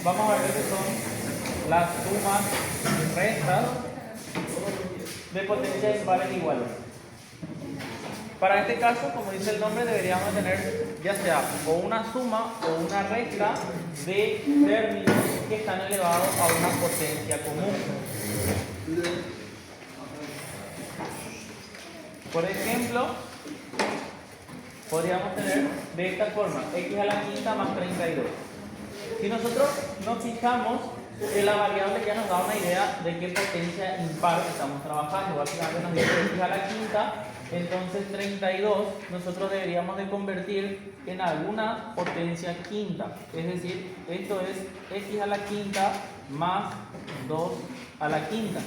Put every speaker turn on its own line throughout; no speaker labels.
vamos a ver qué son las sumas y restas de potencias impares iguales. Para este caso, como dice el nombre, deberíamos tener ya sea o una suma o una resta de términos que están elevados a una potencia común. Por ejemplo, podríamos tener de esta forma, x a la quinta más 32. Si nosotros nos fijamos en la variable, ya nos da una idea de qué potencia impar estamos trabajando. Básicamente nos dice x a la quinta, entonces 32 nosotros deberíamos de convertir en alguna potencia quinta. Es decir, esto es x a la quinta más 2 a la quinta.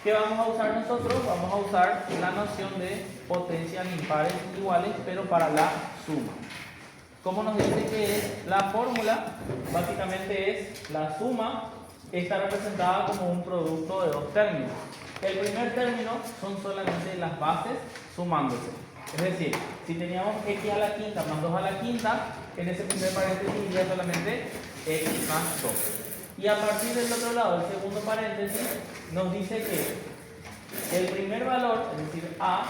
¿Qué vamos a usar nosotros? Vamos a usar la noción de potencias impares iguales, pero para la suma. ¿Cómo nos dice que es la fórmula? Básicamente es la suma, está representada como un producto de dos términos. El primer término son solamente las bases sumándose. Es decir, si teníamos x a la quinta más 2 a la quinta, en ese primer paréntesis iría solamente x más 2. Y a partir del otro lado, el segundo paréntesis, nos dice que el primer valor, es decir, a,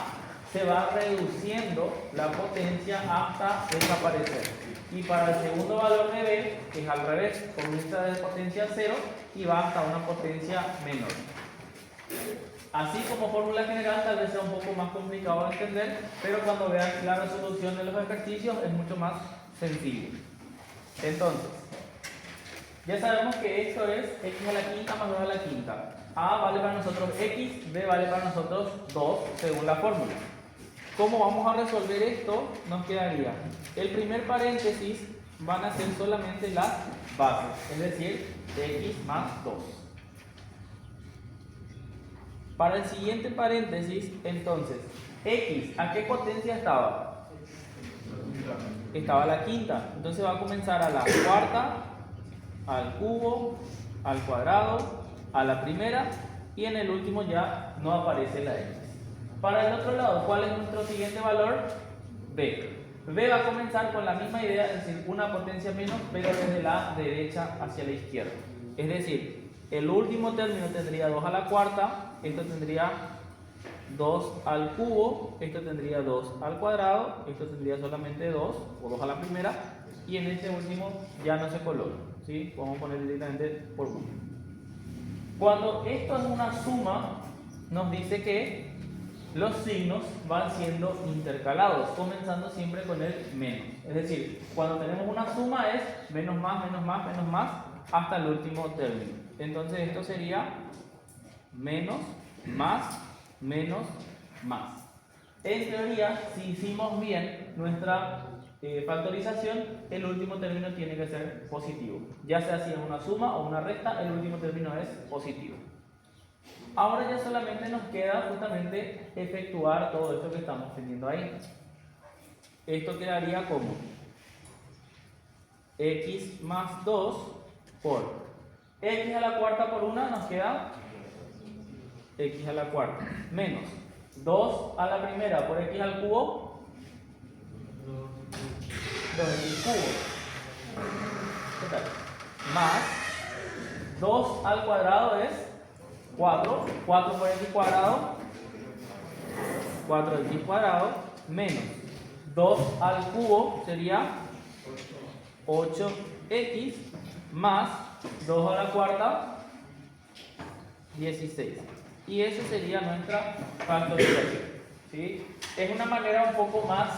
se va reduciendo la potencia hasta desaparecer. Y para el segundo valor de b, que es al revés, comienza de potencia 0 y va hasta una potencia menor. Así como fórmula general tal vez sea un poco más complicado de entender, pero cuando vean la resolución de los ejercicios es mucho más sencillo. Entonces, ya sabemos que esto es x a la quinta más 2 a la quinta. A vale para nosotros x, b vale para nosotros 2 según la fórmula. ¿Cómo vamos a resolver esto? Nos quedaría el primer paréntesis van a ser solamente las bases, es decir, x más 2. Para el siguiente paréntesis, entonces, x, ¿a qué potencia estaba? Estaba a la quinta, entonces va a comenzar a la cuarta, al cubo, al cuadrado, a la primera y en el último ya no aparece la x. Para el otro lado, ¿cuál es nuestro siguiente valor? B. B va a comenzar con la misma idea, es decir, una potencia menos, pero desde la derecha hacia la izquierda. Es decir, el último término tendría 2 a la cuarta, esto tendría 2 al cubo, esto tendría 2 al cuadrado, esto tendría solamente 2 o 2 a la primera, y en este último ya no se coloca, ¿sí? Vamos a poner directamente por 1. Cuando esto es una suma, nos dice que los signos van siendo intercalados, comenzando siempre con el menos. Es decir, cuando tenemos una suma es menos más, menos más, menos más, hasta el último término. Entonces esto sería menos, más, menos, más. En teoría, si hicimos bien nuestra factorización, el último término tiene que ser positivo. Ya sea si es una suma o una resta, el último término es positivo. Ahora ya solamente nos queda justamente efectuar todo esto que estamos teniendo ahí. Esto quedaría como x más 2 por x a la cuarta por 1 nos queda x a la cuarta menos 2 a la primera por x al cubo 2x cubo. ¿Qué tal? Más 2 al cuadrado es 4, 4 por x cuadrado, 4x cuadrado, menos 2 al cubo sería 8x, más 2 a la cuarta, 16. Y esa sería nuestra factorización, ¿sí? Es una manera un poco más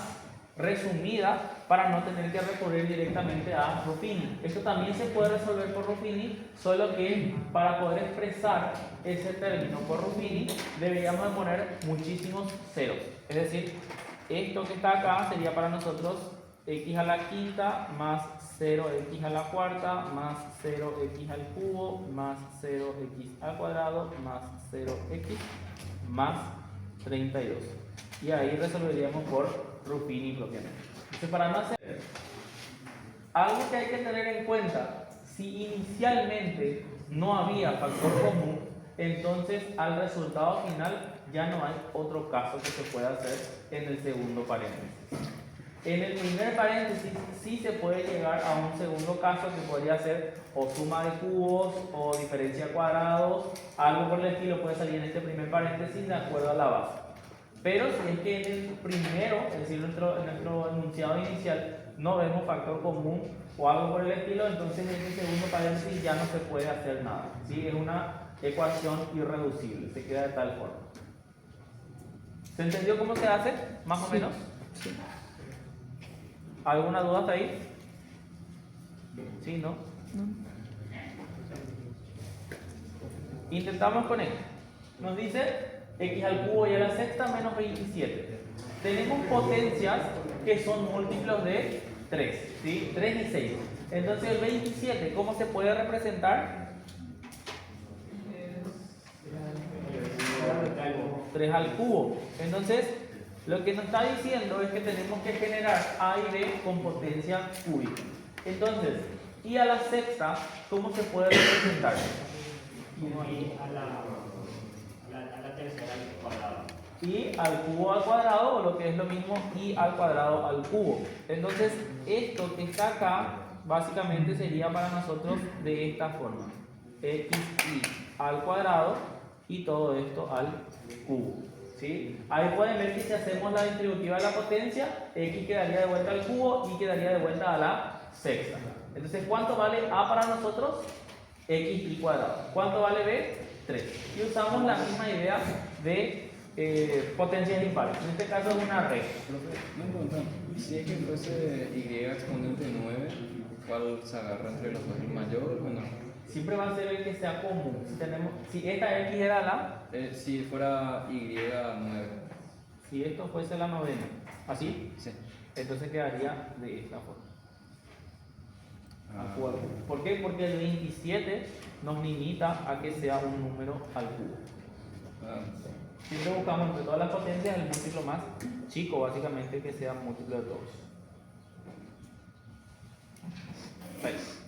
resumida para no tener que recurrir directamente a Ruffini. Esto también se puede resolver por Ruffini, solo que para poder expresar ese término por Ruffini deberíamos de poner muchísimos ceros. Es decir, esto que está acá sería para nosotros x a la quinta más 0x a la cuarta más 0x al cubo más 0x al cuadrado más 0x más 32. Y ahí resolveríamos por Ruffini propiamente. Entonces, para no hacer algo que hay que tener en cuenta, si inicialmente no había factor común, entonces al resultado final ya no hay otro caso que se pueda hacer en el segundo paréntesis. En el primer paréntesis sí se puede llegar a un segundo caso que podría ser o suma de cubos o diferencia de cuadrados, algo por el estilo puede salir en este primer paréntesis de acuerdo a la base. Pero si es que en el primero, es decir, en nuestro enunciado inicial, no vemos factor común o algo por el estilo, entonces en el segundo paréntesis ya no se puede hacer nada, ¿sí? Es una ecuación irreducible, se queda de tal forma. ¿Se entendió cómo se hace? Más o menos.
Sí.
¿Alguna duda hasta ahí? ¿Sí, no?
No.
Intentamos con esto. Nos dice x al cubo y a la sexta menos 27. Tenemos potencias que son múltiplos de 3, ¿sí? 3 y 6. Entonces el 27, ¿cómo se puede representar? 3 al cubo. Entonces, lo que nos está diciendo es que tenemos que generar A y B con potencia cúbica. Entonces, y a la sexta, ¿cómo se puede representar?
Y a la tercera al cuadrado.
Y al cubo al cuadrado, o lo que es lo mismo, y al cuadrado al cubo. Entonces, esto que está acá, básicamente sería para nosotros de esta forma. Xy al cuadrado y todo esto al cubo. ¿Sí? Ahí pueden ver que si hacemos la distributiva de la potencia, x quedaría de vuelta al cubo y quedaría de vuelta a la sexta. Entonces, ¿cuánto vale A para nosotros? Xy cuadrado. ¿Cuánto vale B? 3. Y usamos la misma idea de potencias impares. En este caso es una regla.
Me preguntan, si es que fuese y exponente 9, ¿cuál se agarra entre los dos? ¿El mayor o el menor?
Siempre va a ser el que sea común. Si esta x era la,
Si fuera y9.
si esto fuese la novena, ¿así?
Sí.
Entonces quedaría de esta forma.
Ah.
¿Por qué? Porque el 27 nos limita a que sea un número al cubo.
Ah.
Siempre buscamos entre todas las potencias el múltiplo más chico, básicamente, que sea múltiplo de todos. 6.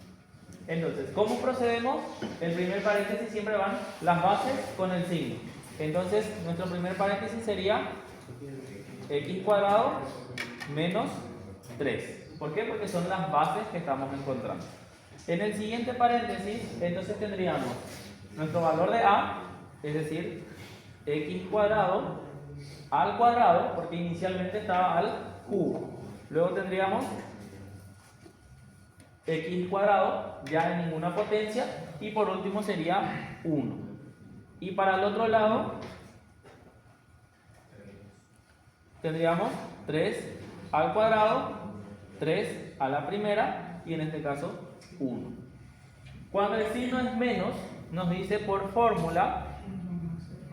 Entonces, ¿cómo procedemos? El primer paréntesis siempre van las bases con el signo. Entonces, nuestro primer paréntesis sería x cuadrado menos 3. ¿Por qué? Porque son las bases que estamos encontrando. En el siguiente paréntesis, entonces tendríamos nuestro valor de a, es decir, x cuadrado al cuadrado, porque inicialmente estaba al cubo. Luego tendríamos x cuadrado, ya en ninguna potencia, y por último sería 1. Y para el otro lado tendríamos 3 al cuadrado, 3 a la primera, y en este caso 1. Cuando el signo es menos, nos dice por fórmula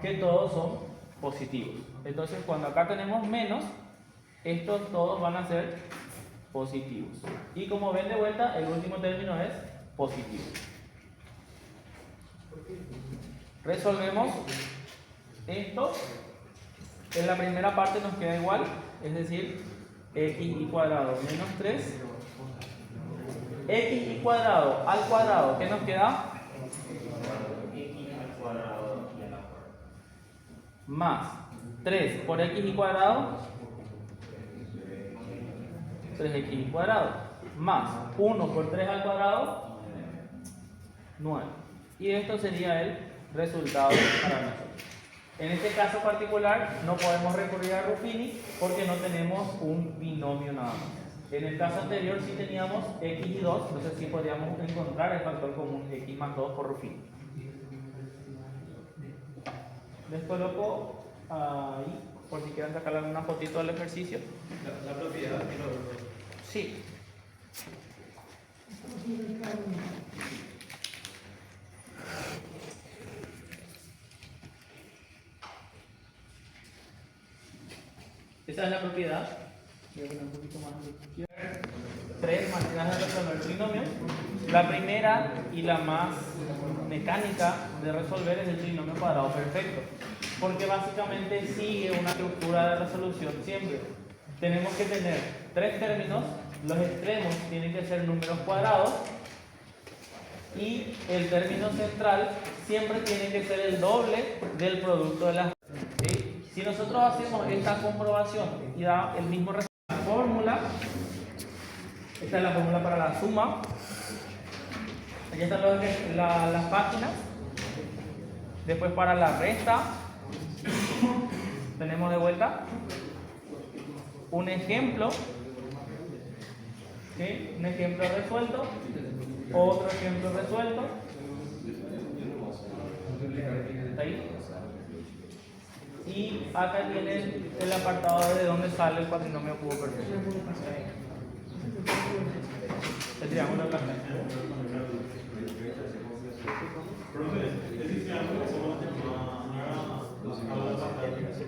que todos son positivos. Entonces, cuando acá tenemos menos, estos todos van a ser positivos. Y como ven de vuelta, el último término es positivo. Resolvemos esto. En la primera parte nos queda igual, es decir, xy cuadrado menos 3. Xy cuadrado al cuadrado, ¿qué nos queda?
X al cuadrado y a la cuadrada.
Más 3 por xy cuadrado, 3xy cuadrado, más 1 por 3 al cuadrado, 9. Y esto sería el resultado para nosotros. En este caso particular no podemos recurrir a Ruffini porque no tenemos un binomio nada más. En el caso anterior sí teníamos x y 2, entonces sí podríamos encontrar el factor común x más 2 por Ruffini. Les coloco ahí, por si quieren sacar alguna fotito del ejercicio.
La propiedad que lo...
Sí. Esa es la propiedad. Voy a poner un poquito más de... 3 maneras de resolver trinomios. La primera y la más mecánica de resolver es el trinomio cuadrado perfecto, porque básicamente sigue una estructura de resolución siempre. Tenemos que tener 3 términos, los extremos tienen que ser números cuadrados y el término central siempre tiene que ser el doble del producto de las... ¿Sí? Si nosotros hacemos esta comprobación y da el mismo resultado, la fórmula Esta es la fórmula para la suma. Aquí están las páginas. Después para la resta tenemos de vuelta un ejemplo. ¿Sí? Un ejemplo resuelto. Otro ejemplo resuelto. ¿Está ahí? Y acá tienen el apartado de donde sale el cuatrinomio cubo perfecto. El triángulo de Pascal.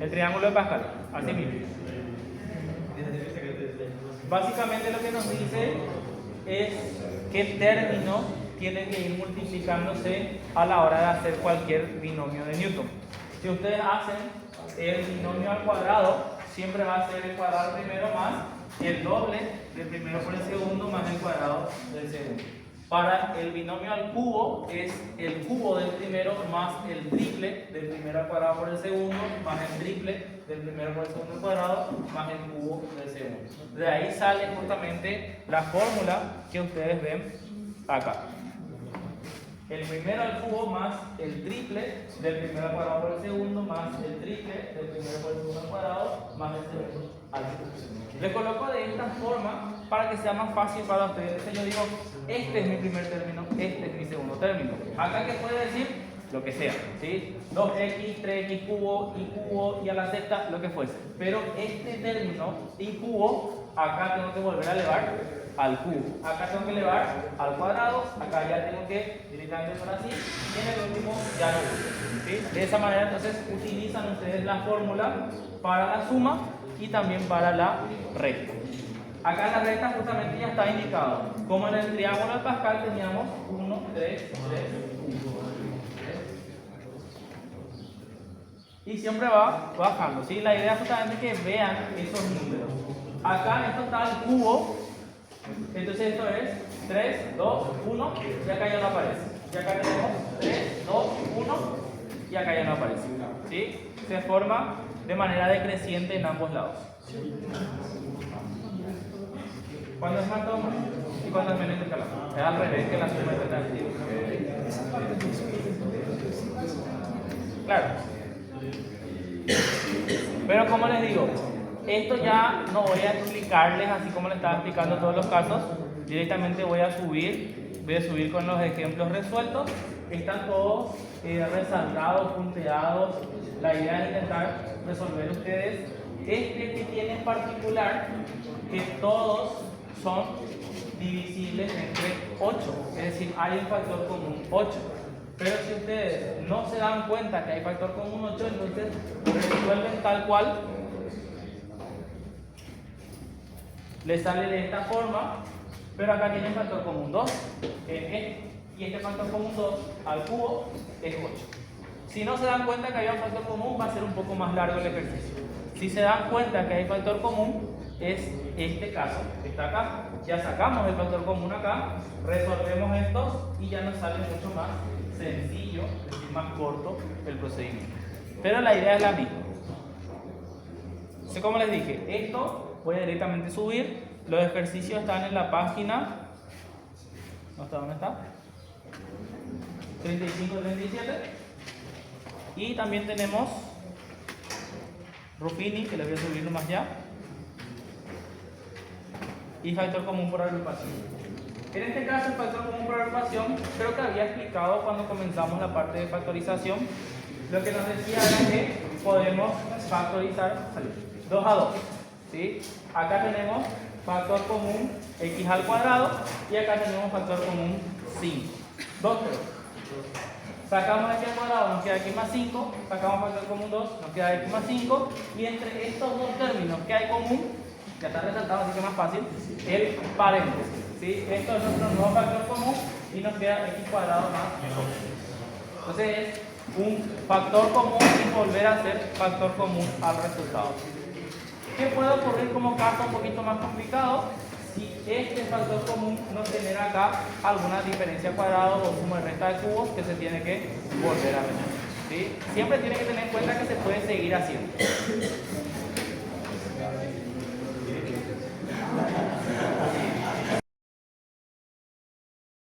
El triángulo de Pascal, así mismo. Básicamente lo que nos dice es que el término tiene que ir multiplicándose a la hora de hacer cualquier binomio de Newton. Si ustedes hacen el binomio al cuadrado, siempre va a ser el cuadrado primero más el doble del primero por el segundo más el cuadrado del segundo. Para el binomio al cubo es el cubo del primero más el triple del primero al cuadrado por el segundo más el triple del primero por el segundo al cuadrado más el cubo del segundo. De ahí sale justamente la fórmula que ustedes ven acá. El primero al cubo más el triple del primero al cuadrado por el segundo más el triple del primero por el segundo al cuadrado más el segundo al cubo. Le coloco de esta forma para que sea más fácil para ustedes. Entonces yo digo, este es mi primer término, este es mi segundo término. Acá, ¿qué puede decir? Lo que sea, ¿sí? 2x, 3x cubo y a la sexta, lo que fuese. Pero este término y cubo, acá tengo que volver a elevar al cubo. Acá tengo que elevar al cuadrado, acá ya tengo que directamente por así, y en el último ya no uso, ¿sí? De esa manera entonces utilizan ustedes la fórmula para la suma y también para la recta. Acá en la recta justamente ya está indicado. Como en el triángulo de Pascal teníamos 1, 3, 3, 1. Y siempre va bajando, ¿sí? La idea es justamente que vean esos números. Acá esto está el cubo. Entonces esto es 3, 2, 1 y acá ya no aparece. Y acá tenemos 3, 2, 1 y acá ya no aparece. ¿Sí? Se forma de manera decreciente en ambos lados. ¿Cuándo es más toma? ¿Y cuándo es menos intercalado? Es al revés que la suma intercalativa. Claro. Pero como les digo, esto ya no voy a explicarles así como les estaba explicando todos los casos. Directamente voy a subir con los ejemplos resueltos. Están todos resaltados, punteados. La idea es intentar resolver ustedes este que tiene en particular que todos son divisibles entre 8, es decir, hay un factor común 8. Pero si ustedes no se dan cuenta que hay factor común 8, entonces resuelven tal cual. Les sale de esta forma, pero acá tienen factor común 2, y este factor común 2 al cubo es 8. Si no se dan cuenta que hay un factor común, va a ser un poco más largo el ejercicio. Si se dan cuenta que hay factor común, es este caso que está acá. Ya sacamos el factor común acá, resolvemos estos y ya nos sale mucho más sencillo, es decir, más corto el procedimiento. Pero la idea es la misma. Así como les dije, esto voy a directamente subir. Los ejercicios están en la página. ¿Dónde está? 35-37. Y también tenemos Ruffini, que les voy a subir nomás ya. Y factor común por agrupación. En este caso, el factor común por agrupación, creo que había explicado cuando comenzamos la parte de factorización. Lo que nos decía era que podemos factorizar 2 a 2. ¿Sí? Acá tenemos factor común x al cuadrado y acá tenemos factor común 5. 2, 3. Sacamos x al cuadrado, nos queda x más 5. Sacamos factor común 2, nos queda x más 5. Y entre estos dos términos que hay común, ya está resaltado, así que es más fácil, el paréntesis. ¿Sí? Esto es nuestro nuevo factor común y nos queda x cuadrado más 8. Entonces es un factor común y volver a hacer factor común al resultado. ¿Qué puede ocurrir como caso un poquito más complicado? Si este factor común nos genera acá alguna diferencia cuadrada o suma y resta de cubos que se tiene que volver a ver. ¿Sí? Siempre tiene que tener en cuenta que se puede seguir haciendo.